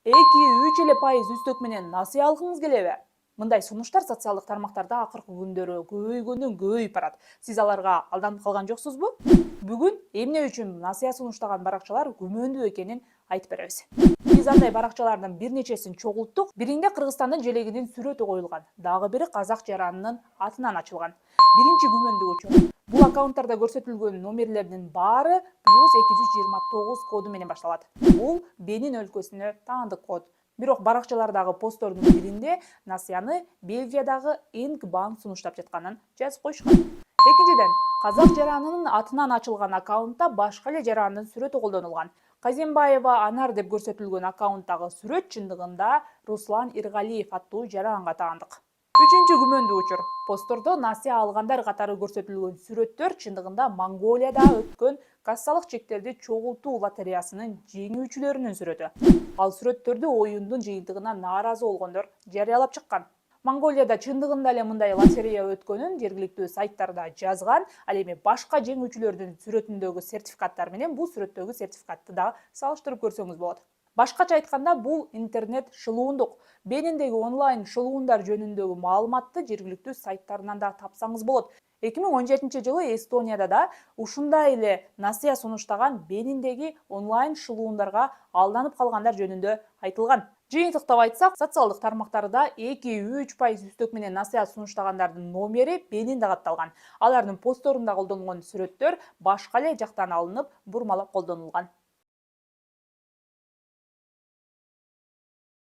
2-3% үстөк менен насыя алгыңыз келеби? Мындай сунуштар социалдык тармактарда акыркы күндөрү көбөйгөндөн көбөйүп барат. Сиз аларга алданып калган жоксузбу? Бүгүн эмне үчүн насыя сунуштаган баракчалар күмөндүү экенин айтып беребиз. Биз андай баракчалардын бир нечесин чогулттук. Биринде Кыргызстандын желегинин сүрөтү коюлган, дагы бири казак жаранынын атынан ачылган. Биринчи күмөндүү учур. Бул аккаунттарда көрсөтүлгөн номерлердин баары +229 коду менен башталат. Бул Бенин өлкөсүнө таандык код. Бирок баракчалардагы посттордун биринде насыяны Бельгиядагы Инг банк сунуштап жатканын жазып коюшкан. Экинчиден, казак жаранынын атынан ачылган аккаунтта башка эле жарандын сүрөтү колдонулган. Казембаева Анар деп көрсөтүлгөн аккаунттагы сүрөт чындыгында Руслан Иргалиев аттуу жаранга таандык. Үчүнчү күмөндүү учур. Посттордо насыя алгандар катары көрсөтүлгөн сүрөттөр чындыгында Монголияда өткөн кассалык чектерди чогултуу лотереясынын жеңүүчүлөрүнүн сүрөтү. Ал сүрөттөрдү оюндун жыйынтыгына нааразы болгондор жарыялап чыккан. Монголияда чындыгында эле мындай лотерея өткөнүн жергиликтүү сайттарда жазган, ал эми башка жеңүүчүлөрдүн сүрөтүндөгү сертификаттар менен бул сүрөттөгү сертификатты да салыштырып көрсөңүз болот. Башкача айтканда, бул интернет шылуундук. Бениндеги онлайн шылуундар жөнүндөгү маалыматты жергиликтүү сайттарынан да тапсаңыз болот. 2017-жылы Эстонияда да ушундай эле насыя сунуштаган Бениндеги онлайн шылуундарга алданып калгандар жөнүндө айтылган. Жыйынтыктап айтсак, социалдык тармактарда 2-3% үстөк менен насыя сунуштагандардын номери Бенинде катталган. Алардын постторунда колдонулгон сүрөттөр башка эле жактан алынып, бурмалап колдонулган.